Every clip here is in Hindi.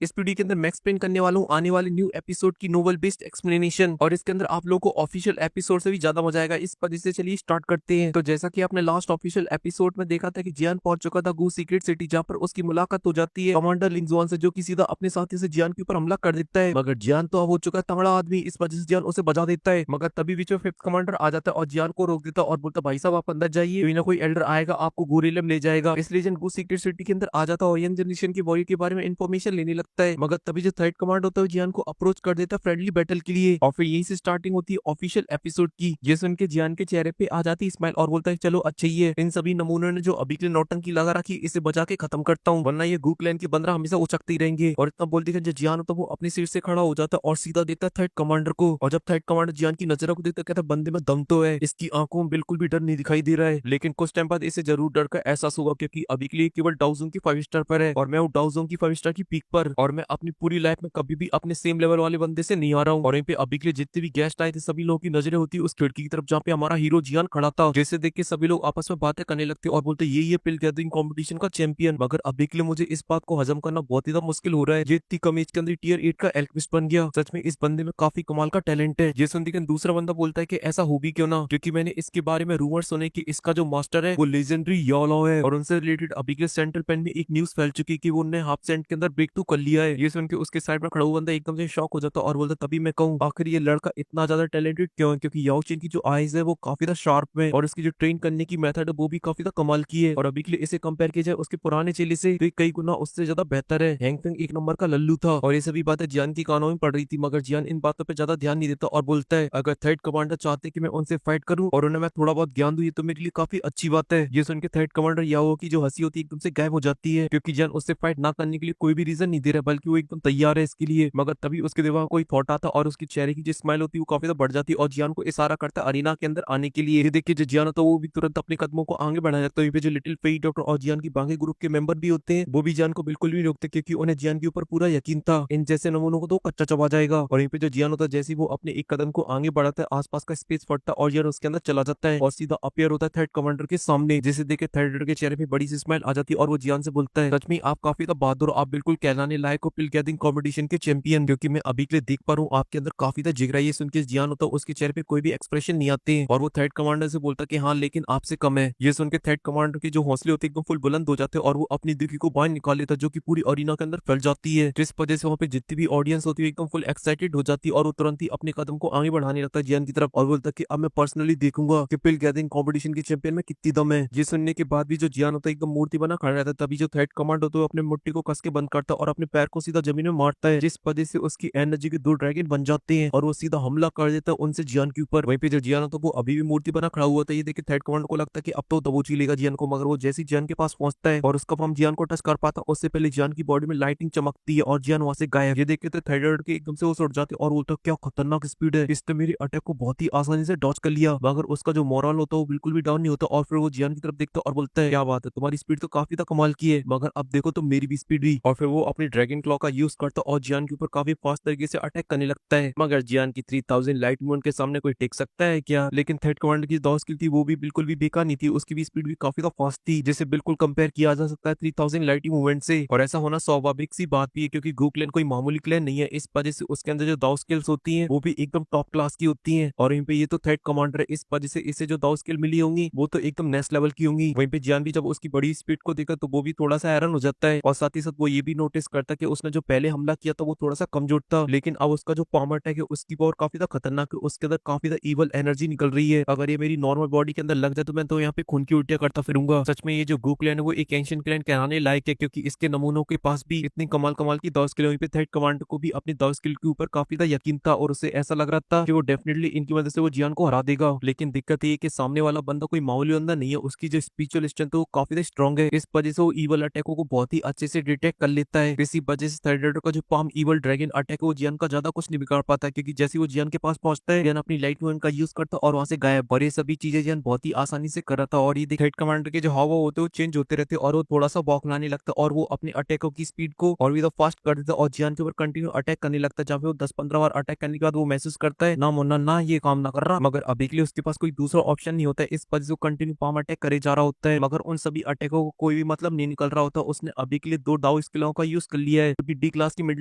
इस वीडियो के अंदर मैं एक्सप्लेन करने वाला हूँ आने वाले न्यू एपिसोड की नोवेल बेस्ड एक्सप्लेनेशन, और इसके अंदर आप लोगों को ऑफिशियल एपिसोड से भी ज्यादा मजा आएगा। इस वजह से चलिए स्टार्ट करते हैं। तो जैसा कि आपने लास्ट ऑफिशियल एपिसोड में देखा था कि जियान पहुंच चुका था गू सीक्रेट सिटी, जहाँ पर उसकी मुलाकात हो जाती है कमांडर लिंगजुआन से, जो कि सीधा अपने साथी से जियान के ऊपर हमला कर देता है। मगर जियान तो अब हो चुका है तगड़ा आदमी, इस वजह से जियान उसे बचा देता है। मगर तभी बीच में फिफ्थ कमांडर आ जाता है और जियान को रोक देता है और बोलता भाई साहब आप अंदर जाइए, कोई ना कोई एल्डर आएगा आपको गोरिल्ला में ले जाएगा। इसलिए जन गू सीक्रेट सिटी के अंदर आ जाता है और यंग जनरेशन की वॉरियर के बारे में इन्फॉर्मेशन लेने लगता है। मगर तभी जो थर्ड कमांड होता है जियान को अप्रोच कर देता है फ्रेंडली बैटल के लिए, और फिर यहीं से स्टार्टिंग होती है ऑफिशियल एपिसोड की। ये सुन के जियान के चेहरे पे आ जाती है स्माइल और बोलता है चलो अच्छा ही है, इन सभी नमूनों ने जो अभी के लिए नौटंकी लगा रखी इसे बचा के खत्म करता हूँ, वरना ये गू क्लैन के बंदरा हमेशा उचकते ही रहेंगे। और इतना बोलते जो जियान होता है वो अपनी सीट से खड़ा हो जाता है और सीधा देखता है थर्ड कमांडर को। और जब थर्ड कमांडर जियान की नजरों को देखता कहता बंदे में दम तो है, इसकी आंखों में बिल्कुल भी डर नहीं दिखाई दे रहा है। लेकिन कुछ टाइम बाद इसे जरूर डर का एहसास हुआ, क्योंकि अभी के लिए केवल डाउजोंग की 5 स्टार पर है और मैं हूँ डाउजोंग की 5 स्टार की पीक पर, और मैं अपनी पूरी लाइफ में कभी भी अपने सेम लेवल वाले बंदे से नहीं आ रहा हूँ। और यहीं पे अभी के लिए जितने भी गेस्ट आए थे सभी लोगों की नजरें होती है उस खिड़की की तरफ जहाँ पे हमारा हीरो जियान खड़ा था, जैसे देख के सभी लोग आपस में बातें करने लगते और बोलते ये पिल गैदरिंग कंपटीशन का चैंपियन। मगर अभी के लिए मुझे इस बात को हजम करना बहुत ही ज्यादा मुश्किल हो रहा है, ये इतनी कम एज के अंदर टियर 8 का एल्केमिस्ट बन गया। सच में इस बंदे में काफी कमाल का टैलेंट है। ये सुनते दूसरा बंदा बोलता है कि ऐसा हो भी क्यों ना, क्योंकि मैंने इसके बारे में रूमर सुने कि इसका जो मास्टर है वो लेजेंडरी यालो है, और उनसे रिलेटेड अभी के सेंट्रल पेन में एक न्यूज फैल चुकी है कि वो उन्होंने हाफ सेंट के अंदर ब्रेक थ्रू कर लिया है। ये सुन के उसके साइड में खड़ा हुआ बंदा एकदम से शॉक हो जाता और बोलता तभी मैं कहूँ आखिर ये लड़का इतना ज्यादा टैलेंटेड क्यों है, क्योंकि याओ चेन की जो आईज है वो काफी ज्यादा शार्प है और उसकी जो ट्रेन करने की मेथड है वो भी काफी ज्यादा कमाल की है। और अभी के लिए इसे कंपेयर किया जाए उसके पुराने चेले से तो ये कई गुना उससे ज्यादा बेहतर है। हैंगफेंग एक नंबर का लल्लू था और ये सभी बातें जियान की कानों में पड़ रही थी, मगर जियान इन बातों पर ज्यादा ध्यान नहीं देता और बोलता है अगर थर्ड कमांडर चाहते कि मैं उनसे फाइट करूं और उन्हें मैं थोड़ा बहुत ज्ञान दूं ये तो मेरे लिए काफी अच्छी बात है। ये सुन के थर्ड कमांडर याओ की जो हंसी होती है एकदम से गायब हो जाती है, क्योंकि जियान उससे फाइट ना करने के लिए कोई भी रीजन नहीं दे रहा, बल्कि वो एकदम तैयार है इसके लिए। मगर तभी उसके दिमाग में कोई थॉट आता और उसके चेहरे की जो स्माइल होती है वो काफी ज्यादा बढ़ जाती है और जियान को इशारा करता है अरीना के अंदर आने के लिए। ये देखिए जो जियान होता है वो भी तुरंत अपने कदमों को आगे बढ़ा जाता है। वहीं पे जो लिटिल फेई डॉक्टर और जियान की बाकी ग्रुप के मेंबर भी होते हैं वो भी जियान को बिल्कुल भी नहीं रोकते, क्योंकि उन्हें जियान के ऊपर पूरा यकीन था इन जैसे नमूनों को तो कच्चा चबा जाएगा। और यहीं पे जो जियान होता है जैसे ही वो अपने एक कदम को आगे बढ़ाता है आसपास का स्पेस फटता है और जियान उसके अंदर चला जाता है और सीधा अपियर होता है थर्ड कमांडर के सामने, जिसे देखे थर्ड के चेहरे पे बड़ी सी स्माइल आ जाती है और वो जियान से बोलता है सच में आप काफी तो बहादुर, आप बिल्कुल कहलाने लायक हो पिल गैदरिंग कंपटीशन के चैंपियन, क्योंकि मैं अभी के लिए देख पा रहा हूँ आपके अंदर काफी तो जिगरा। ये सुन के जियान होता है उसके चेहरे पे कोई भी एक्सप्रेशन नहीं आते और वो थर्ड कमांडर से बोलता कि हाँ लेकिन आपसे कम है। ये सुन के थर्ड कमांडर के जो हौसले होते एकदम फुल बुलंद हो जाते हैं और वो अपनी दिखी को बाहर निकाल लेता है जो कि पूरी अरीना के अंदर फैल जाती है, जिस वजह से वहाँ पे जितनी भी ऑडियंस होती है एकदम फुल एक्साइटेड हो जाती है और वो तुरंत ही अपने कदम को आगे बढ़ाने लगता है जियान की तरफ और बोलता है कि अब मैं पर्सनली देखूंगा कि पिल गैदरिंग कंपटीशन के चैंपियन में कितनी दम है। ये सुनने के बाद भी जो जियान होता है एकदम मूर्ति बना खड़ा रहता है। तभी जो थर्ड कमांड होता है अपने मुट्ठी को कस के बंद करता है और अपने पैर को सीधा जमीन में मारता है, जिस वजह से उसकी एनर्जी के 2 ड्रैगन बन जाते हैं और वो सीधा हमला कर देता है उनसे जियान के ऊपर। वहीं पे जो जियान होता है वो अभी भी मूर्ति बना खड़ा हुआ था। ये देखिए थर्ड कमांड को लगता है कि अब तो दबोच ही लेगा जियान को, मगर वो जैसे जियान के पास पहुंचता है और उसका फॉर्म जियान को टच कर पाता उससे पहले जियान की बॉडी में लाइटिंग चमकती है और जियान वहां से गायब। ये देख के तो थर्ड के एकदम से वो उड़ जाते और बोलता क्या खतरनाक स्पीड है, इसने मेरी अटैक को बहुत ही आसानी से डॉज कर लिया। मगर उसका जो मोरल होता है वो बिल्कुल भी डाउन नहीं होता और फिर वो जियान की तरफ देखता और बोलता है क्या बात है तुम्हारी स्पीड तो काफी तक कमाल की है, मगर अब देखो तो मेरी भी स्पीड भी। और फिर वो अपनी ड्रैगन क्लॉ का यूज करता और जियान के ऊपर काफी फास्ट तरीके से अटैक करने लगता है। मगर जियान की 3000 लाइट मूवमेंट के सामने कोई टिक सकता है क्या? लेकिन थर्ड कमांडर की दो स्किल थी वो भी बिल्कुल भी बेकार नहीं थी, उसकी भी स्पीड भी काफी फास्ट थी, जिसे बिल्कुल कंपेयर किया जा सकता है 3000 लाइट मूवमेंट से। और ऐसा होना स्वाभाविक सी बात भी है क्योंकि गू क्लैन कोई मामूली क्लैन नहीं है, इस वजह से उसके अंदर जो दाव स्किल्स होती हैं वो भी एकदम टॉप क्लास की होती हैं। और यहीं पे ये तो थर्ड कमांडर है, इस वजह से इसे जो दाव स्किल मिली होंगी वो तो एकदम नेक्स्ट लेवल की होंगी। वहीं पे जियान भी जब उसकी बड़ी स्पीड को देखा तो वो भी थोड़ा सा हैरान हो जाता है और साथ ही साथ वो ये भी नोटिस करता है कि उसने जो पहले हमला किया था वो थोड़ा सा कमजोर था, लेकिन अब उसका जो पावर अटैक है उसकी पावर काफी ज्यादा खतरनाक है, उसके अंदर काफी ज्यादा इवल एनर्जी निकल रही है। अगर ये मेरी नॉर्मल बॉडी के अंदर लग जाए तो मैं तो यहाँ पे खून की उल्टियां करता फिरूंगा। सच में ये जो गू क्लैन है वो एक एंशिएंट क्लैन कहलाने लायक है, क्योंकि इसके नमूनों के पास भी इतनी कमाल कमाल की दाव स्किल। वहीं पे थर्ड कमांडर को भी अपनी दाव स्किल के ऊपर काफी ज्यादा यकीन था और उसे ऐसा लग रहा था कि वो डेफिनेटली इनकी मदद से वो जियान को हरा देगा। लेकिन दिक्कत ये है कि सामने वाला बंदा कोई मामूली बंदा नहीं है, उसकी जो स्पिरिचुअल स्ट्रेंथ है वो काफी ज्यादा स्ट्रॉन्ग है, इस वजह से वो इवल अटैकों को बहुत ही अच्छे से डिटेक्ट कर लेता है। इसी वजह से थर्ड का जो पाम इवल ड्रैगन अटैक है वो जियान का ज्यादा कुछ नहीं बिगाड़ पाता, क्योंकि जैसे वो जियान के पास पहुंचता है जियान अपनी लाइट मूवमेंट का यूज करता और वहां से गायब। और ये सभी चीजें जियान बहुत ही आसानी से कर रहा था। और ये थर्ड कमांडर के जो हाव होते हैं वो चेंज होते रहते और वो थोड़ा सा बौखलाने लगता और वो अपने अटैकों की स्पीड को और भी फास्ट कर देता और जियान के ऊपर कंटिन्यू अटैक करने लगता है, जहाँ पे वो 10-15 बार अटैक करने के बाद वो महसूस करता है ना मुन्ना ना ये काम ना कर रहा, मगर अभी के लिए उसके पास कोई दूसरा ऑप्शन नहीं होता है, इस वजह से वो कंटिन्यू पाम अटैक करे जा रहा होता है। मगर उन सभी अटैकों को कोई भी मतलब नहीं निकल रहा होता, उसने अभी के लिए 2 दाव स्किलों का यूज कर लिया लिया है, क्योंकि डी क्लास की मिड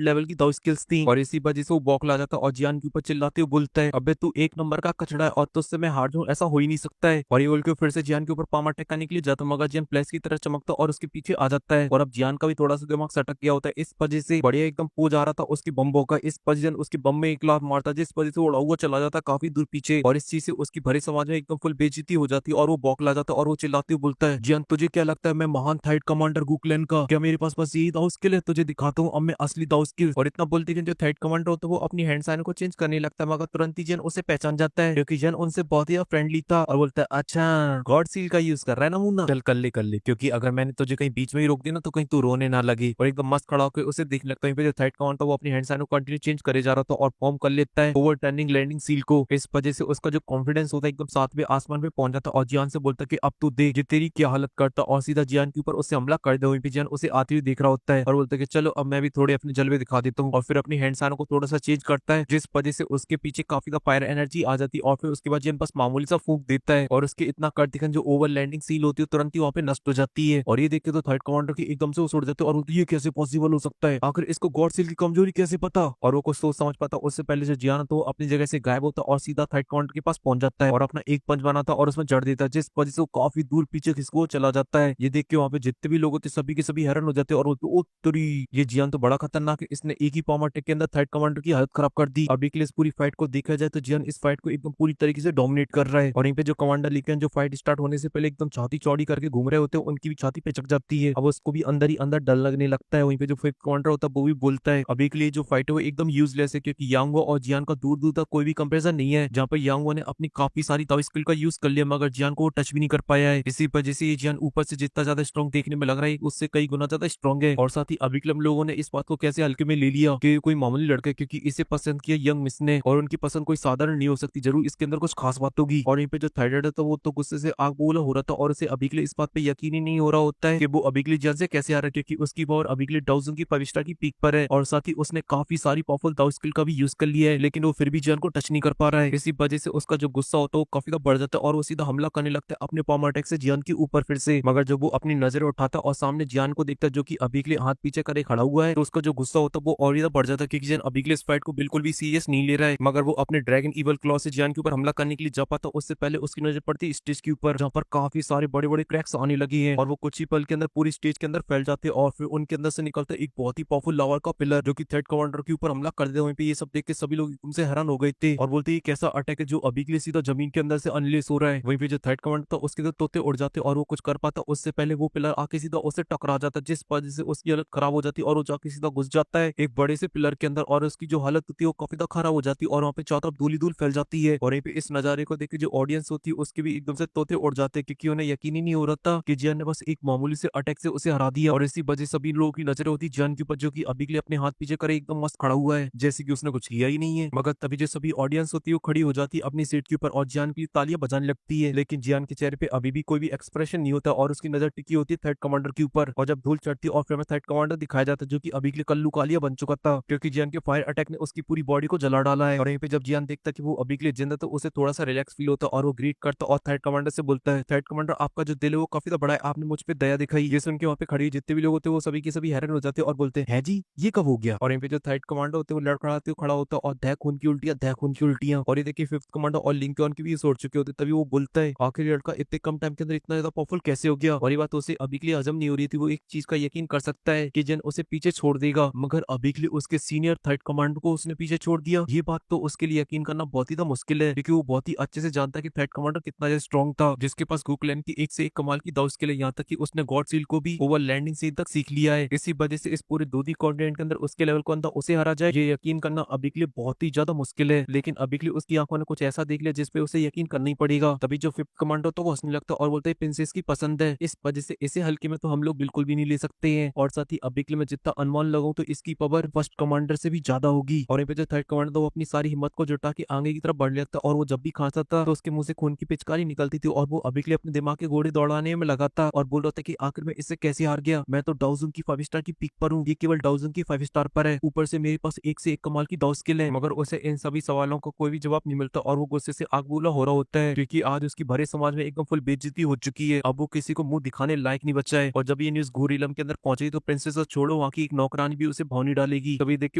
लेवल की दाव स्किल्स थी। और इसी वजह से वो बौखला जाता है और जियान के ऊपर चिल्लाते हुए बोलता है, अबे तू एक नंबर का कचड़ा है और तुझसे मैं हार जाऊं ऐसा हो ही नहीं सकता है। और ये बोल के फिर से जियान के ऊपर पाम अटैक करने के लिए जाता, मगर जियान फ्लैश की तरह चमकता और उसके पीछे आ जाता है। और अब जियान का भी थोड़ा सा दिमाग सटक गया होता है, इस वजह से बढ़िया एकदम पोज आ रहा था उसकी बम्बों का। इस वजह से उसके बम में एक लात मारता, जिस वजह से उड़ा हुआ चला जाता काफी दूर पीछे। और इस चीज से उसकी भरे समाज में एकदम फुल बेइज्जती हो जाती है और वो बौखला जाता और वो चिल्लाते हुए बोलता है, जियान तुझे क्या लगता है मैं महान थाइट कमांडर गुकलैन का, क्या मेरे पास बस यही दाव स्किल है? तुझे दिखाता हूँ अब मैं असली दाव स्किल। और इतना बोलते कि जो थाइट कमांडर होता है वो अपनी हैंड साइन को चेंज करने लगता है, मगर तुरंत ही जन उसे पहचान जाता है, क्योंकि जन उनसे बहुत ही फ्रेंडली था। और बोलता है, अच्छा गॉड सील का यूज कर रहा है ना मुन्ना, चल कर ले, क्योंकि अगर मैंने तुझे कहीं बीच में ही रोक दिया ना तो कहीं तू रोने ना लगी। और एकदम मस्त खड़ा होकर उसे देखने लगता है। जो थाइट कमांडर था वो अपनी हैंड साइन को कंटिन्यू चेंज करे जा रहा था और फॉर्म कर लेता है ओवर टर्निंग लैंडिंग सील को। इस वजह से उसका जो कॉन्फिडेंस होता है एकदम सातवें आसमान पे पहुंच जाता और जियान से बोलता कि अब तू देख ये तेरी क्या हालत करता, और सीधा जियान के ऊपर उसे हमला कर दे। वहीं पे जियान उसे आते हुए देख रहा होता है और बोलता है कि चलो अब मैं भी थोड़े अपने जलवे दिखा देता हूँ। और फिर अपनी हैंड साइन को थोड़ा सा चेंज करता है, जिस वजह से उसके पीछे काफी फायर एनर्जी आ जाती है। और फिर उसके बाद जियान बस मामूली सा फूंक देता है और उसके इतना कर दिखन जो ओवर लैंडिंग सील होती है तुरंत ही वहां पे नष्ट हो जाती है। और ये देख के तो थर्ड कमांडर की एकदम से उड़ जाते हैं और ये कैसे पॉसिबल हो सकता है, आखिर इसको गॉड सील की कमजोरी कैसे पता। और वो कुछ सोच समझ पाता उससे पहले जो जियान तो अपनी जगह से गायब होता और सीधा थर्ड कमांडर के पास पहुंच जाता है और अपना एक पंच बनाता और उसमें जड़ देता है, जिस वजह से वो काफी दूर पीछे खिसको चला जाता है। ये देख के वहां पे जितने भी लोग होते सभी के सभी हैरान हो जाते हैं और बोलते, ओ तेरी ये जियान तो बड़ा खतरनाक है, इसने एक ही पावर अटैक के अंदर थर्ड कमांडर की हालत खराब कर दी। अभी के लिए इस पूरी फाइट को देखा जाए तो जियान इस फाइट को एकदम पूरी तरीके से डोमिनेट कर रहा है। और यहीं पे जो कमांडर लिखे जो फाइट स्टार्ट होने से पहले एकदम छाती चौड़ी करके घूम रहे होते हैं उनकी भी छाती पे चक जाती है। अब उसको भी अंदर ही अंदर डर लगने लगता है। वहीं पे जो फिफ्थ कमांडर होता है वो भी बोलता है अभी के लिए जो फाइट है वो एकदम यूजलेस है, क्योंकि यांगो और जियान का दूर दूर तक कोई भी कंपेरिजन नहीं है। जहाँ पे यांगो ने अपनी काफी सारी ताव स्किल का यूज कर लिया मगर जियान को टच भी नहीं कर पाया है। इसी वजह से ये जियान ऊपर से जितना ज्यादा स्ट्रॉन्ग देखने में लग रहा है उससे कई गुना ज्यादा स्ट्रॉन्ग है। और साथ ही अभी के लोगों ने इस बात को कैसे हल्के में ले लिया कि कोई मामूली लड़का है, क्योंकि इसे पसंद किया यंग मिस ने और उनकी पसंद कोई साधारण नहीं हो सकती, जरूर इसके अंदर कुछ खास बात होगी। और यहीं पे जो थर्ड है तो वो तो गुस्से से आग बबूला हो रहा था और उसे अभी के लिए इस बात पे यकीन ही नहीं हो रहा होता है कि वो अभी के लिए जियान से कैसे आ रहा है, क्योंकि उसकी पावर अभी के लिए डाउजन की 5 स्टार की पीक पर है और साथ ही उसने काफी सारी पावरफुल दाव स्किल का भी यूज कर लिया है, लेकिन वो फिर भी जियान को टच नहीं कर पा रहा है। इसी वजह से उसका जो गुस्सा होता है वो काफी बढ़ जाता है और वो सीधा हमला करने लगता है अपने पावर अटैक से जियान के ऊपर फिर से। मगर जब वो अपनी नजर उठाता और सामने जियान को देखता जो कि अभी के लिए हाथ पीछे करे खड़ा हुआ है, तो उसका जो गुस्सा होता है वो और ज्यादा बढ़ जाता है, क्योंकि जियान अभी के लिए इस फाइट को बिल्कुल भी सीरियस नहीं ले रहा है। मगर वो अपने ड्रैगन इवल क्लॉ से जियान के ऊपर हमला करने के लिए जा पाता उससे पहले उसकी नजर पड़ती है स्टेज के ऊपर, जहाँ पर काफी सारे बड़े बड़े क्रैक्स आने लगी है और वो कुछ ही पल के अंदर पूरी स्टेज के अंदर फैल जाते हैं और फिर उनके अंदर से निकलता है एक बहुत ही पावरफुल लावा का पिलर जो कि थर्ड कमांडर के ऊपर हमला कर देते। वहीं पे ये सब देख के सभी लोग उनसे हैरान हो गए थे और बोलते ये कैसा अटैक है जो अभी के लिए सीधा जमीन के अंदर से अनलेस हो रहा है। वहीं पे जो थर्ड कमांडर था उसके अंदर तोते उड़ जाते और वो कुछ कर पाता उससे पहले वो पिलर आके सीधा उसे टकरा जाता, जिस वजह से उसकी हालत खराब हो जाती और वो जाके सीधा घुस जाता है एक बड़े से पिलर के अंदर और उसकी जो हालत होती है वो काफी खराब हो जाती है और वहाँ पे चारों तरफ धूल ही धूल फैल जाती है। और यहीं पे इस नजारे को देख के जो ऑडियंस होती है उसके भी एकदम से तोते उड़ जाते हैं, क्योंकि उन्हें यकीन ही नहीं हो रहा था कि जियान ने बस एक मामूली से अटैक से उसे हरा दिया। और इसी वजह सभी लोगों की नजरें होती जियान के ऊपर जो कि अभी के लिए अपने हाथ पीछे करे एकदम मस्त खड़ा हुआ है जैसे कि उसने कुछ किया ही नहीं है। मगर तभी जो सभी ऑडियंस होती है वो खड़ी हो जाती है अपनी सीट के ऊपर और जियान की तालियां बजाने लगती है, लेकिन जियान के चेहरे पे अभी भी कोई भी एक्सप्रेशन नहीं होता और उसकी नजर टिकी होती है थर्ड कमांडर के ऊपर। और जब धूल चढ़ती है और फिर हमें थर्ड कमांडर दिखाया जाता है जो कि अभी के लिए कल्लू कालिया बन चुका था, क्योंकि जियान के फायर अटैक ने उसकी पूरी बॉडी को जला डाला है। और यहीं पे जब जियान देखता कि वो अभी के लिए जिंदा तो उसे थोड़ा सा रिलैक्स फील होता और वो ग्रीट करता और थर्ड कमांडर से बोलता है, थर्ड कमांडर आपका जो दिल है वो काफी बड़ा है, आपने मुझ पे दया दिखाई। ये सुन के वहाँ पे खड़ी जितने भी लोग होते वो सभी के सभी हैरान हो जाते और बोलते हैं जी ये कब हो गया। और यहीं पे जो थर्ड कमांडर होते वो लड़खड़ाते खड़ा होता और दै खून की उल्टियां दै खून की उल्टियां। और ये देखिए फिफ्थ कमांडर और लिंकन की भी सोच चुके होते तभी वो बोलता है आखिर लड़का इतने कम टाइम के अंदर इतना ज्यादा पावरफुल कैसे हो गया। और ये बात उसे अभी के लिए हजम नहीं हो रही थी, वो एक चीज का यकीन कर सकता है कि जन उसे पीछे छोड़ देगा, मगर अभी के लिए उसके सीनियर थर्ड कमांडर को उसने पीछे छोड़ दिया। ये बात तो उसके लिए यकीन करना बहुत ही मुश्किल है, क्योंकि वो बहुत ही अच्छे से जानता है कि थर्ड कमांडर कितना ज्यादा स्ट्रॉन्ग था, जिसके पास गुकलैन की एक से एक कमाल की दाव स्किल है, यहाँ तक कि उसने गॉड सील को भी ओवर लैंडिंग सीन तक सीख लिया है। इसी वजह से इस पूरे दूधी कॉन्टिनेंट के अंदर उसके लेवल को अंदर उसे हरा जाए ये यकीन करना अभी के लिए बहुत ही ज्यादा मुश्किल है। लेकिन अभी के लिए उसकी आंखों ने कुछ ऐसा देख लिया जिसपे उसे यकीन करना ही पड़ेगा। तभी जो फिफ्थ कमांडर तो वो हंसने लगता और बोलते प्रिंसेस की पसंद है, इस वजह से इसे हल्के में तो हम लोग बिल्कुल भी नहीं ले सकते हैं। और साथ ही अभी के लिए मैं जितना अनुमान लगाऊं तो इसकी पावर फर्स्ट कमांडर से भी ज्यादा होगी। और यहाँ पे जो थर्ड कमांडर था वो अपनी सारी हिम्मत को जुटा के आगे की तरफ बढ़ लेता और वो जब भी खांसता था तो उसके मुंह से खून की पिचकारी निकलती थी और वो अभी के लिए अपने दिमाग के घोड़े दौड़ाने में लगा था और बोल रहा था कि आखिर में इससे कैसे हार गया, मैं तो डाउजन की 5 स्टार की पीक पर हूँ, ये केवल डाउजन की 5 स्टार पर है, ऊपर से मेरे पास एक से एक कमाल की दाव स्किल है। मगर उसे इन सभी सवालों का कोई भी जवाब नहीं मिलता और वो गुस्से से आग बबूला हो रहा होता है, क्योंकि आज उसकी भरे समाज में एकदम फुल बेइज्जती हो चुकी है। अब वो किसी को मुंह दिखाने लायक नहीं बचा है। और जब ये न्यूज घोर इलम के अंदर पहुंची तो प्रिंसेस छोड़ो वहाँ की एक नौकरानी भी उसे भौनी डालेगी। तभी देख के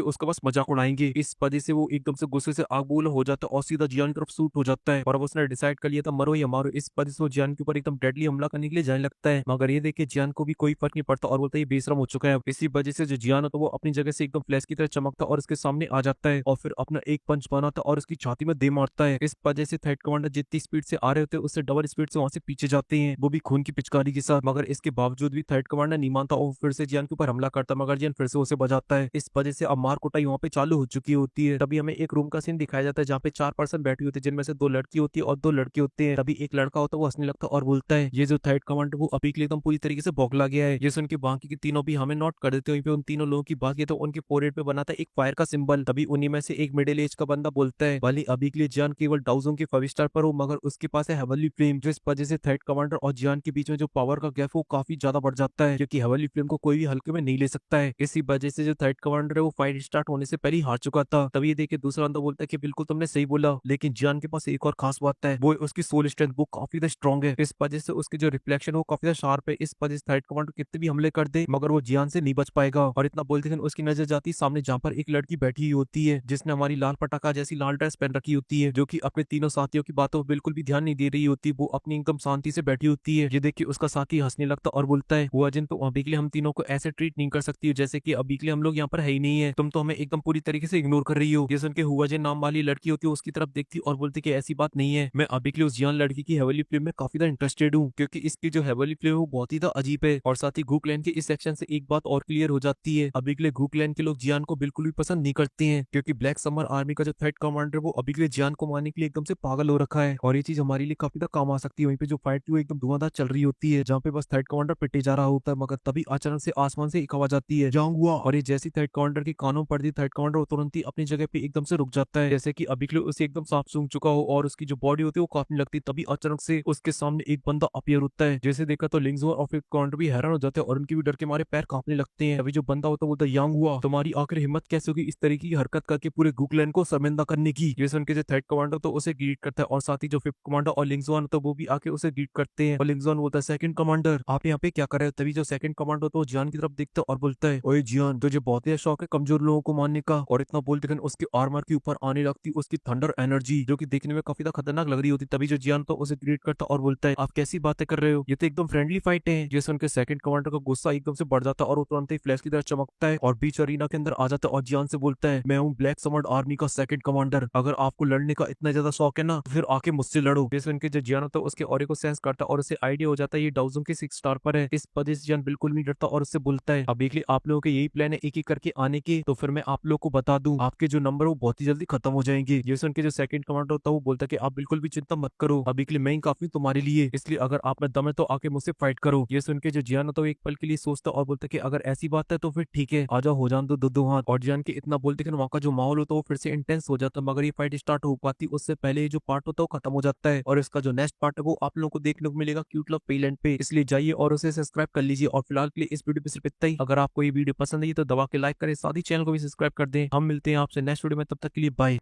उसका बस मजाक उड़ाएंगे। इस वजह से वो एकदम से गुस्से से आग बबूला हो जाता है और सीधा जियान की तरफ सूट हो जाता है। और अब उसने डिसाइड कर लिया था मरो या मारो। इस वजह से वो जियान के ऊपर एकदम डेडली हमला करने के लिए जाने लगता है। मगर ये देख के जियान को भी कोई फर्क नहीं पड़ता और बोलता है ये बेशरम हो चुका है। इसी वजह से जो जियान होता है वो अपनी जगह से एकदम फ्लैश की तरह चमकता और उसके सामने आ जाता है और फिर अपना एक पंच बनाता और उसकी छाती में दे मारता है। इस वजह से थर्ड कमांडर जितनी स्पीड से आ रहे होते हैं उससे डबल स्पीड से वहां से पीछे जाते हैं, वो भी खून की पिचकारी के साथ। मगर इसके बावजूद भी थर्ड कमांडर नहीं मानता और फिर से जियान के ऊपर हमला करता, मगर जियान फिर से उसे बजाता है। इस वजह से अब मार कुटाई वहाँ पे चालू हो चुकी होती है। तभी हमें एक रूम का सीन दिखाया जाता है जहाँ पे 4 पर्सन बैठी होती है, जिनमें से 2 लड़की होती है और 2 लड़के होते हैं। तभी एक लड़का होता है वो हंसने लगता है और बोलता है ये जो थर्ड कमांडर वो अभी के लिए एकदम पूरी तरीके से बौखला गया है। ये सुन के बाकी के तीनों भी हमें नोट कर देते हैं। वहीं पे उन तीनों लोगों की बात की तो उनके फोरहेड पे बना था एक फायर का सिंबल। तभी उन्हीं में से एक मिडिल एज का बंदा बोलता है वाली अभी के लिए जियान केवल डाउजों के 5 स्टार पर हो, मगर उसके पास है हेवनली फ्लेम। जिस वजह से थर्ड कमांडर और जियान के बीच में जो पावर का गैप वो काफी ज्यादा बढ़ जाता है, क्योंकि हेवनली फ्लेम को कोई भी हल्के में नहीं ले सकता है। इसी वजह से जो थर्ड कमांडर है वो फाइट स्टार्ट होने से पहले ही हार चुका था। तभी ये देख के दूसरा बंदा बोलता है कि बिल्कुल तुमने सही बोला, लेकिन जियान के पास एक और खास बात है, वो उसकी सोल स्ट्रेंथ वो काफी ज्यादा स्ट्रॉन्ग है। इस वजह से उसकी जो रिफ्लेक्शन वो काफी ज्यादा शार्प है। इस वजह से थर्ड कमांडर कितने भी हमले कर दे मगर वो जियान से नहीं बच पाएगा। और इतना बोलते ही उसकी नजर जाती है सामने जहाँ पर एक लड़की बैठी हुई होती है जिसने हमारी लाल पटाखा जैसी लाल ड्रेस पहन रखी होती है, जो कि अपने तीनों साथियों की बातों पर बिल्कुल भी ध्यान नहीं दे रही होती। वो अपनी एकदम शांति से बैठी होती है। ये देख के उसका साथी हंसने लगता और बोलता है हुआ जिन तो अभी के लिए हम तीनों को ऐसे ट्रीट नहीं कर सकती जैसे कि अभी के लिए हम लोग यहाँ पर है ही नहीं है, तुम तो हमें एकदम पूरी तरीके से इग्नोर कर रही हो। ये सुन के हुआ जिन नाम वाली लड़की होती है उसकी तरफ देखती और बोलती कि ऐसी बात नहीं है, मैं अभी के लिए उस जियान लड़की की हेवनली फ्लेम में काफी ज्यादा इंटरेस्टेड हूँ, क्योंकि इसकी जो हेवनली फ्लेम है वो बहुत ही ज्यादा अजीब है। और साथ ही घू क्लैन के इस सेक्शन से एक बात और क्लियर हो जाती है, अभी के लिए घू क्लैन के लोग जियान को बिल्कुल भी पसंद नहीं करते हैं, क्योंकि ब्लैक समर आर्मी का जो थर्ड कमांडर वो अभी के लिए जियान को मारने के लिए एकदम से पागल हो रखा है। और ये चीज हमारे लिए काफी ज्यादा काम आ सकती है। वहीं पे जो फाइट थी वो एकदम धुआंधार चल रही होती है, जहाँ पे बस थर्ड कमांडर पिटे जा रहा होता है, मगर तभी अचानक से आसमान से एक आवाज आती है जांग हुआ। और ये जैसी थर्ड कमांडर की कानों पड़ती थर्ड कमांडर तुरंत ही अपनी जगह पे एकदम से रुक जाता है, जैसे कि अभी के लिए उसे एकदम सांप सूंघ चुका हो और उसकी जो बॉडी होती है वो काफने लगती है। तभी अचानक से उसके सामने एक बंदा अपीयर होता है, जैसे देखा तो लिंगजुआ और फिफ्थ कमांडर भी हैरान हो जाते हैं और उनके भी डर के मारे पैर कांपने लगते हैं। अभी जो बंदा होता है बोलता है यांग हुआ, तुम्हारी आखिर हिम्मत कैसे होगी इस तरीके की हरकत करके पूरे गुकलैन को शर्मिंदा करने की। ये सुन के जो थर्ड कमांडर तो उसे ग्रीट करता है और साथ ही जो फिफ्थ कमांडर और लिंगजुआन तो वो भी आके उसे ग्रीट करते हैं। और लिंगजुआन बोलता है सेकंड कमांडर आप यहाँ पे क्या कर रहे हो। तभी जो सेकंड कमांडर तो जियान की तरफ देखता है और बोलता है ओए जियान तुझे बहुत ही शौक है कमजोर लोगों को मारने का। और इतना बोलते हुए उसके आर्मर के ऊपर आने लगती उसकी थंडर एनर्जी, जो कि देखने में काफी खतरनाक लग रही होती। तभी जो जियान तो उसे ग्रीट करता और बोलता है आप कैसी बातें कर रहे हो, ये तो एकदम फ्रेंडली फाइट है। ये सुन के सेकंड कमांडर का गुस्सा एकदम से बढ़ जाता है और वो तुरंत ही फ्लैश की तरह चमकता है और बीच अरीना के अंदर आ जाता है और जियान से बोलता है मैं हूँ ब्लैक समर्ड आर्मी का सेकंड कमांडर, अगर आपको लड़ने का इतना ज्यादा शौक है ना तो फिर आके मुझसे लड़ो। ये सुन के जो जियान होता है उसके ऑरे को सेंस करता और उसे आइडिया हो जाता है ये डाउजों के 6 स्टार पर है। इस वजह से जियान बिल्कुल नहीं डरता और उससे बोलता है अभी के लिए आप लोगों के यही प्लान है एक एक करके आने के, तो फिर मैं आप लोग को बता दूं आपके जो नंबर वो बहुत ही जल्दी खत्म हो जाएंगे। ये सुन के जो सेकंड कमांडर होता है वो बोलता है कि आप बिल्कुल भी चिंता मत करो, अभी के लिए मैं ही काफी तुम्हारे लिए, इसलिए अगर आप में दम है तो आके मुझसे फाइट करो। ये सुन के जो जियान होता है एक पल के लिए सोचता और बोलता है कि अगर ऐसी बात है तो फिर ठीक है आजा हो जान दो दो हाथ। और जियान के इतना बोलते वहाँ का जो माहौल होता है वो फिर से इंटेंस हो जाता है, मगर ये फाइट स्टार्ट हो पाती उससे पहले जो पार्ट होता है वो खत्म हो जाता है। और इसका जो नेक्स्ट पार्ट है वो आप लोगों को देखने को मिलेगा क्यूट लव पेलैंड पे, इसलिए जाइए और उसे सब्सक्राइब कर लीजिए। और फिलहाल के लिए इस वीडियो पे सिर्फ इतना ही। अगर आपको ये वीडियो पसंद आई तो दबा के लाइक करें, साथ ही चैनल को भी सब्सक्राइब कर दें। हम मिलते हैं आपसे नेक्स्ट वीडियो में, तब तक के लिए बाय।